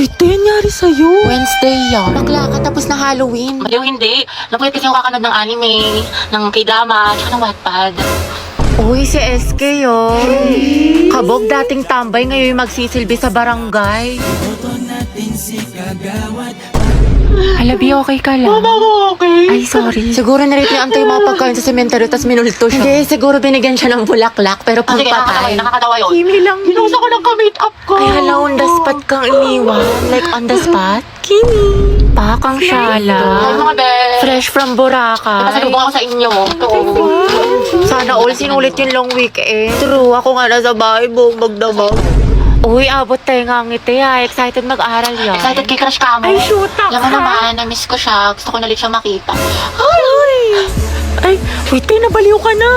Uy, ito nangyari sa'yo. Wednesday yan. Bakla ka tapos na Halloween. Maliw hindi. Napuyat kasi ako kakanood ng anime, ng K-drama, tsaka ng Wattpad. Uy, si SK Kabog dating tambay, ngayon magsisilbi sa barangay. Halabi, okay ka lang? Mama ko okay. Ay, sorry. Siguro narito yung mga pagkain sa sementeryo, tas minulto siya. Hindi, siguro binigyan siya ng bulaklak, pero Sige, pagpatay. nakakatawa yun. Kimi lang. Ginusa ko ng ka-make up ko. Ay, hala, on the spot kang iniwan. Like, on the spot? Kimi. Pakang Ay, syala. mga be. Fresh from Boracay. Pasalubong ako sa inyo. Ito. Sana all sinulit yung long weekend. True, ako nga nasa bahay, buong magdamag. Uy, abot tayo nga ngiti ha. Excited mag-aral yan. Excited kay crush ka mo. Ay, shoot up, Alam mo ha? naman, na-miss ko siya. Gusto ko na ulit siya makita. Ay, wait, tayo, nabaliw ka na.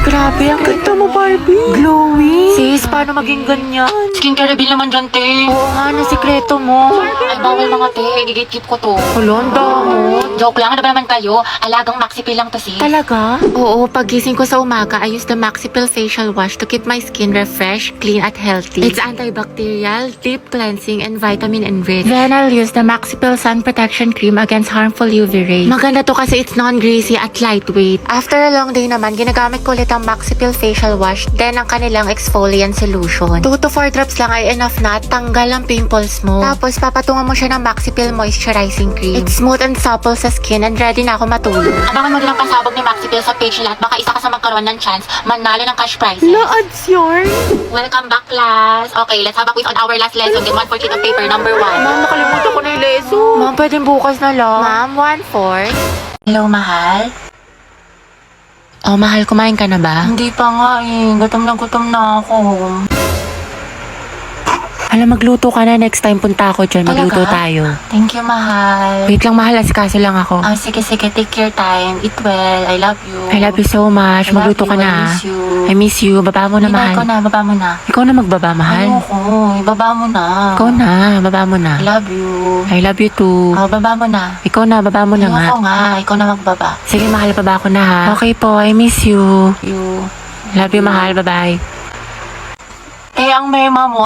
Grabe, ang Ganda mo, Barbie. Glowing. Sis, paano maging ganyan? Skincare reveal naman dyan, te. Oo nga, na sikreto mo. Ay, bawal mga te. Gigit-keep ko to. Kulon, damot. Joke lang, ano ba naman kayo? Alagang Maxipil lang to, sis. Talaga? Oo, pagising ko sa umaga, I use the Maxipil Facial Wash to keep my skin refreshed, clean, at healthy. It's antibacterial, deep cleansing, and vitamin enriched. Then I'll use the Maxipil Sun Protection Cream against harmful UV rays. Maganda to kasi it's non-greasy at lightweight. After a long day naman, ginagamit ko ulit ang Maxipil Facial Wash, then ang kanilang exfoliant solution. 2 to 4 drops lang ay enough na at tanggal ang pimples mo. Tapos papatungan mo siya ng Maxipil Moisturizing Cream. It's smooth and supple sa skin and ready na ako matulog. Abangan mo din ang pasabog ni Maxipil sa page lahat. Baka isa ka sa magkaroon ng chance manalo ng cash prizes. Na-ads yarn. Welcome back, class. Okay, let's have a quiz on our last lesson. Get 1 for sheet of paper, number 1. Ma'am, nakalimutan ko na yung lesson. Ma'am, pwedeng bukas na lang. Ma'am, 1-4. Hello, mahal? Oh, mahal, kumain ka na ba? Hindi pa nga eh. Gutom na ako. Alam, magluto ka na. Next time punta ako dyan. Magluto Talaga? tayo. Thank you, mahal. Wait lang, mahal. Asikaso lang ako. Sige. Take your time. Eat well. I love you. I love you so much. I love Magluto you. ka na. I miss you. I miss you. Baba mo na, mahal. Ikaw na. Baba mo na. Ikaw na magbaba, mahal. Ayoko. Ibaba mo na. Ikaw na. Baba mo na. I love you. I love you too. Oh, baba mo na. Ikaw na. Baba mo na nga. Ayoko nga. Ikaw na magbaba. Sige, mahal. Baba ko na ha. Okay po. I miss you. You. Love you, mahal. Bye-bye. Ang mema mo.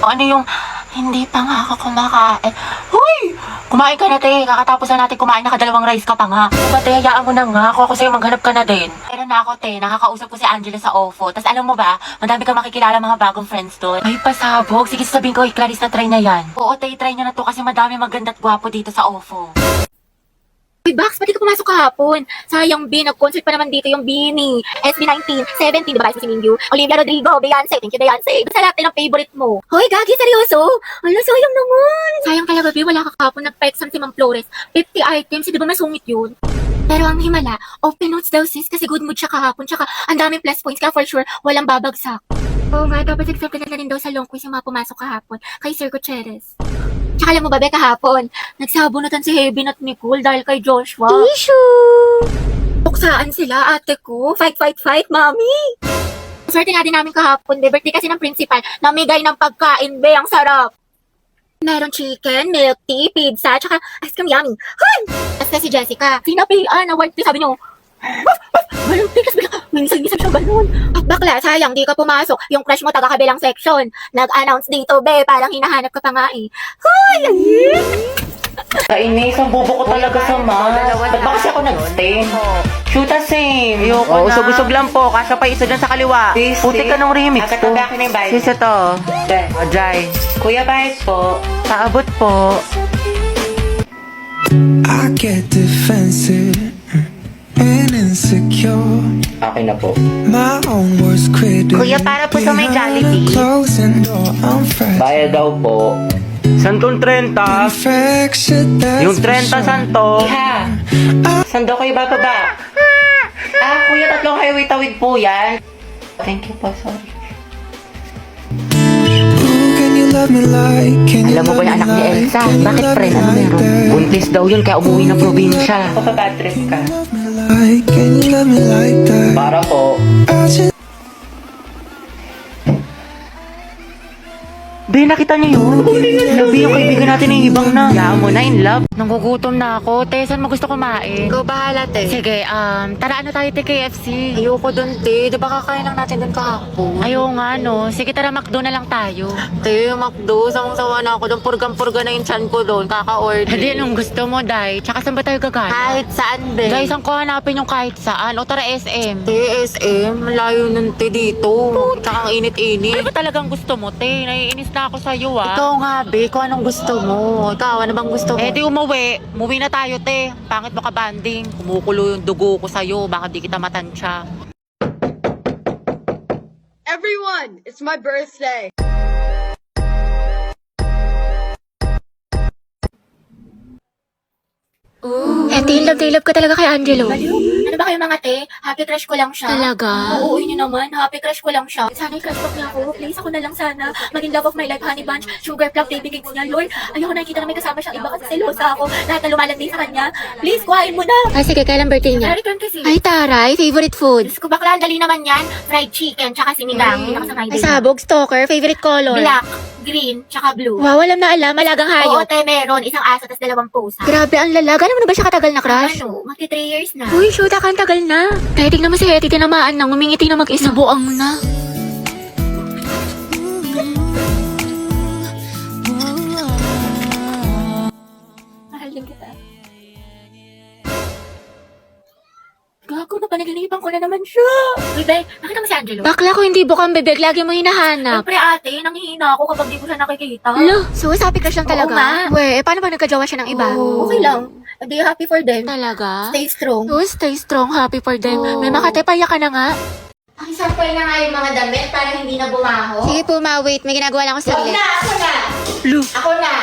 Ano yung... Hindi pa nga ako kumakain. Huy! Kumain ka na, te. Kakatapos na natin kumain, nakadalawang rice ka pa nga. Diba, te, hayaan mo na nga. Ako sa'yo, maghanap ka na din. Meron na ako, te. Nakakausap ko si Angela sa OFO. Tapos alam mo ba, madami kang makikilala mga bagong friends doon. Ay, pasabog. Sige, sabihin ko, Clarice na try na yan. Oo, te, try nyo na to kasi madami maganda at gwapo dito sa OFO. Uy, Bax, pati ka pumasok kahapon. Sayang, B, nag-concert pa naman dito yung Bini. SB19, 17, diba, si Mingyu? Olivia Rodrigo, Beyonce, thank you, Beyonce. Sa lahat ng favorite mo. Hoy, Gagi, seryoso? Ala, sayang naman. Sayang talaga, B, wala ka kahapon. Nagpa-exam si Ma'am Flores. 50 items, di ba masungit yun? Pero ang himala, open notes daw sis kasi good mood siya kahapon. Tsaka ang daming plus points kaya for sure walang babagsak. Oo nga, dapat accepted na rin daw sa long quiz yung mga pumasok kahapon kay Sir Gutierrez. Tsaka alam mo ba, Be, kahapon, nagsabunutan si Heaven at Nicole dahil kay Joshua. Issue! Tuksaan sila, ate ko. Fight, fight, fight, mami! Swerte nga din namin kahapon, Be. Birthday kasi ng principal. Namigay ng pagkain, Be. Ang sarap! Meron chicken, milk tea, pizza, tsaka ice cream yummy. Hoy! Tapos si Jessica, sinapian, award tea, sabi niyo, balon tea, kasi minsan siya balon. At bakla, sayang, di ka pumasok. Yung crush mo taga-kabilang section. Nag-announce dito, Be, parang hinahanap ka pa nga eh. Hoy! Kainis, ang bobo ko talaga sa math. Ba't ba kasi ako nag-stain? Shoot a same. Ayoko Oo, na. usog-usog lang po. Kasya pa isa dyan sa kaliwa. Puti ka ng remix po. Kakatabi akin na yung bayad. Sis, ito. O, dry. Kuya, bayad po. Paabot po. I get defensive and insecure. Akin na po. My own worst critic. Kuya, para po sa may Jollibee. Closing door, I'm fragile. Bayad daw po. Santong 30. Fractured, that's Yung for 30 sure. santo. Iha, saan daw kayo bababa? Kuya, tatlong highway tawid po yan. Thank you po, sorry. Ooh, can you love me like? Can you Alam mo ba love yung me anak ni like? Elsa? Can you Bakit love friend? me Ano like meron? that? Buntis daw yun kaya umuwi ng probinsya. Bad trip ka. Love me like? Can you love me like that? Para po. I just Be, nakita niyo yun? Labi yung kaibigan natin yung ibang na. Yaan mo na, in love. Nanggugutom na ako. Te, saan mo gusto kumain? Ikaw bahala, te. Sige, tara ano tayo te KFC? Ayoko dun, te. Di ba kakain lang natin dun kahapon? Ayaw nga no. Sige tara, McDo na lang tayo. Te, McDo. Sawang-sawa na ako dun. Purgang-purga na yung chan ko dun. Kaka-order. Hindi, anong gusto mo, Day? Tsaka saan ba tayo gagana? Kahit saan, be. Guys, ang ko hanapin yung kahit saan. O tara, SM. Te, SM. Malayo nun, te, dito. Tsaka ang init-init. Ano ba talagang gusto mo, te? Naiinis na ako sa'yo, ah. Ikaw nga, be. Kung anong gusto mo. Ikaw, ano bang gusto mo? Eh di umuwi. Umuwi na tayo, te. Pangit mo ka banding. Kumukulo yung dugo ko sa'yo. Baka di kita matansya. Everyone, it's my birthday. Ate, love ko talaga kay Angelo. Ano ba kayo mga te? Happy crush ko lang siya. Talaga? Oo, yun yun naman. Happy crush ko lang siya. Sana i-crush back niya ako. Please, ako na lang sana. Maging love of my life, honey bunch, sugar plum, baby cakes niya. Lord, ayoko nakikita na may kasama siyang iba kasi selosa ako. Lahat na lumalandi sa kanya. Please, kuhain mo na. Ay, sige, kailan birthday niya? Return kasi. Ay, taray, favorite food. Diyos ko, bakla, ang dali naman yan. Fried chicken, tsaka sinigang. Yun ako sa Ay, Friday. sabog, stalker, favorite color. Black, green, tsaka blue. Wow, alam na alam, malagang Oo, hayop. te, meron. Isang aso, tas 2 pusa. Grabe, ang lalaga. Ano na ba siya katagal na crush? Ano, magti 3 years na. Uy, shoot, ang tagal na. Kaya tignan mo si Hetty, tinamaan nang umingiti na mag-isa. Buang na. Mahal din kita. Gago na, panaginipan ko na naman siya. Uy, be, nakita mo si Angelo? Bakla ko hindi bukang bebek, lagi mo hinahanap. Siyempre ate, nanghihina ako kapag di ko siya nakikita. Lo, so sabi crush lang Oo talaga? nga. We, paano ba nagkajawa siya ng iba? Okay lang. Hindi, happy for them. Talaga? Stay strong. Oh, stay strong, happy for them. Oo. May makate, payak ka na nga. Pakisampay na nga yung mga damit para hindi na bumaho. Sige po, wait, may ginagawa lang ako Wag saglit. na, ako na. Ako na.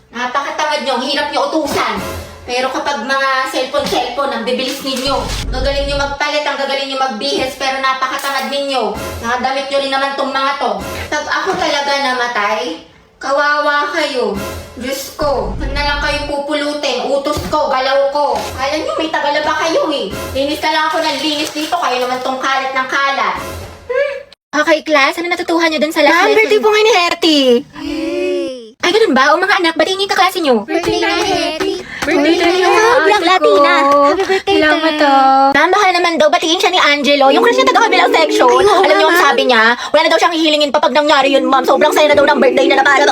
Napakatamad nyo, ang hirap nyo utusan. Pero kapag mga cellphone, ang bibilis ninyo. Gagaling nyo magpalit, ang gagaling nyo magbihis, pero napakatamad ninyo. Nakadamit nyo rin naman tong mga to. Pag ako talaga namatay, kawawa kayo. Diyos ko, huwag na lang kayo pupulutin. Utos ko, galaw ko. Kala nyo, may tagala ba kayo eh? Linis ka lang ako ng linis dito, kayo naman tong kalat ng kalat. Okay, class, ano natutuhan niyo dun sa last Ma'am, lesson? birthday po ngayon ni Herty. Ay, ganun ba? O mga anak, batiin niyo yung kaklase niyo. Birthday na, Hetty. Birthday na niya. Black Latina. Happy birthday, Salamat te. Ma'am, baka naman daw batiin siya ni Angelo. Yung crush niya taga-kabilang section. Ay, oo Alam niyo ang naman. sabi niya, wala na daw siyang hihilingin pa pag nangyari yun, ma'am. Sobrang saya na daw ng birthday na naman.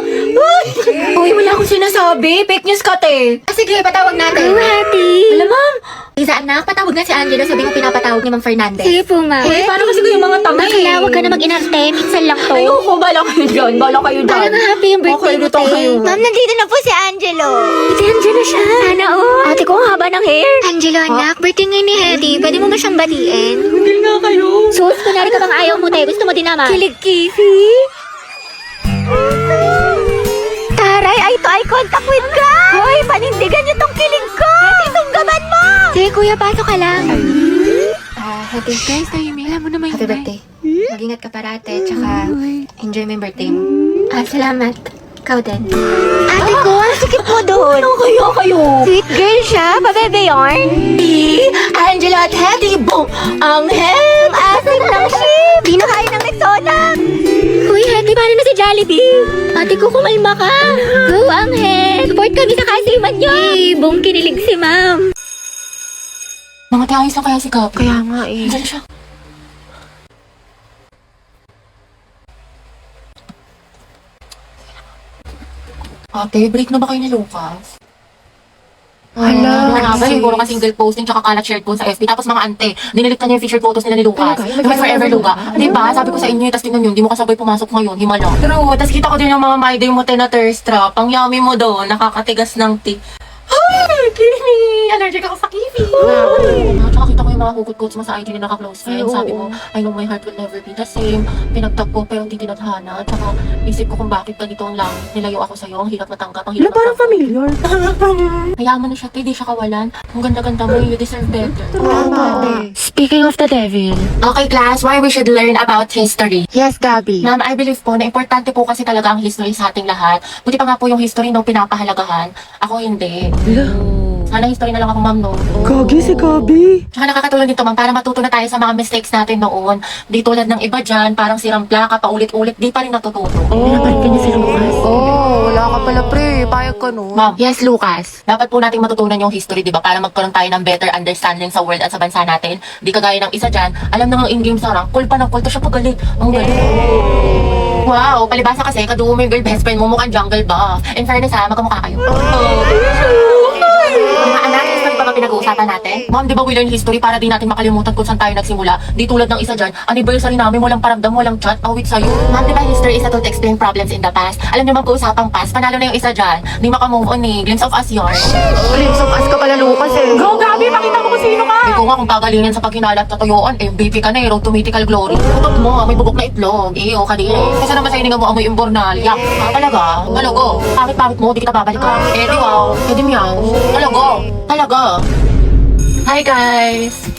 Uy, wala akong sinasabi. Fake news ka, te. Sige, patawag natin. Happy. Alam, ma'am. Isa, anak, patawag na si Angelo. Sabi mo pinapatawag ni Ma'am Fernandez. Sige po, ma'am. Uy, paano kasi kayo mga tanga Bakla, huwag ka na mag-inarte. Minsan lang to. Ayoko, bala kayo dyan. Bala kayo dyan. Para nga happy yung birthday Okay, mo, luto te. kayo. Ma'am, nandito na po si Angelo. Ito, Angelo siya. Sana all. Ate ko, ang haba ng hair. Angelo, anak, birthday ngayon ni Hetty. Pwede mo ba siyang batiin? Hindi nga kayo. Sus, kunwari ka bang ayaw mo, te. Gusto mo din naman. Kilig-kisi. Taray, eye to eye contact with God. Hoy, panindigan niyo tong kilig ko. Itong gaban mo. Sige, kuya, pasok ka lang. Happy Guys, tahimik. Alam mo naman Happy birthday. Mag-ingat ka parate, tsaka enjoy mo yung birthday mo. Salamat. Ikaw din. Ate ko, ang sikip mo doon. Ano kayo? Sweet girl siya, pabebe yarn. Angelo at Hetty, boom! Ang hem! Asik ng ship. Di na kaya ng Rexona. Uy, Hetty, paano na si Jollibee? Ate ko, kumalma ka. Go, Angel. Support kami sa kasiman niyo. Boom, kinilig si ma'am. Mga tayos lang kaya si Gab. Kaya nga eh. Diyan siya. Ate, break na ba kayo ni Lucas? Hala. Mga ba, siguro ka single posting tsaka kalat shared ko sa FB. Tapos mga ante, dinilit na niya yung featured photos nila ni Lucas. Yung may forever Luga. Di ba? Sabi ko sa inyo, tapos tingnan nyo, hindi mo kasabay pumasok ngayon, himala. True, tapos kita ko din yung mga my day mo na thirst trap. Ang yummy mo doon, nakakatigas ng tea. Ay, kiwi! Allergic ako sa kiwi! Tsaka kita ko yung mga hugot-hugots mo sa IG na naka-close friends. Sabi mo, I know my heart will never be the same. Pinagtap ko pero hindi tinadhana. Tsaka isip ko kung bakit ganito ang langit. Nilayo ako sa'yo, ang hirap matanggap, ang hirap Parang familiar. Hayaan na siya, te, di siya kawalan. Ang ganda-ganda mo, you deserve better. Speaking of the devil. Okay, class, why we should learn about history. Yes, Gabby. Ma'am, I believe po na importante po kasi talaga ang history sa ating lahat. Buti pa nga po yung history nung pinapahalagahan. Ako hindi. Sana history na lang ako, ma'am, no? Gagi si Gabi. Tsaka nakakatulong dito, ma'am, para matuto na tayo sa mga mistakes natin noon. Di tulad ng iba dyan, parang sirang plaka, paulit-ulit, di pa rin natututo. Pinapalit ka niya si Lucas. Oh, wala ka pala pre. Payag ka no. Ma'am, Yes, Lucas. dapat po nating matutunan yung history, di ba? Para magkaroon tayo ng better understanding sa world at sa bansa natin. Di kagaya ng isa dyan, alam na nga in-game sarang, cool pa ng cool, to siya pagalit. Ang galing. Wow, palibasa kasi, kadugo mo yung girl best friend mo, mukhang jungle ba? In fairness ha, magkamukha kayo. Mga anak, history pa ba pinag-uusapan natin? Ma'am, di ba we learn history para di natin makalimutan kung saan tayo nagsimula? Di tulad ng isa dyan, anniversary namin, walang paramdam, walang chat, awit sa'yo. Ma'am, di ba history is a tool to explain problems in the past? Alam niyo, mag-uusapang past, panalo na yung isa dyan. Di makamove on eh, glimpse of us yarn. Glimpse of us ka pala, Lucas eh. Go, Gabi! Pakita mo kung sino ka! Ikaw nga kung kagalingan sa paghinala at katuyuan, MVP ka na eh, road to mythical glory. Utot mo, may bubok na itlog. Iyo ka din. Kasi naman sa hininga mo amoy imbornal. Yak, talaga? Talago? Bakit mo, di kita babalikan? Eh di wow, eh di meow. Talago? Talaga? Hi guys!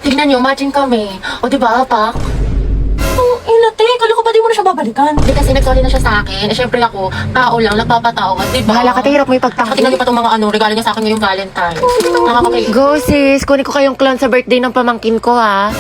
Tignan nyo, matching kami. O diba, Pak? Oh, inate, kala ko ba di mo na siya babalikan? Di kasi nag-sorry na siya sa akin. Eh, syempre ako, tao lang, nagpapatawad, di ba? Bahala ka, hirap mo ipagtanggol. Tingnan niyo pa itong mga regalo niya sa akin ngayong Valentine. Nakakakay. Go sis, kunin ko kayong clown sa birthday ng pamangkin ko ha.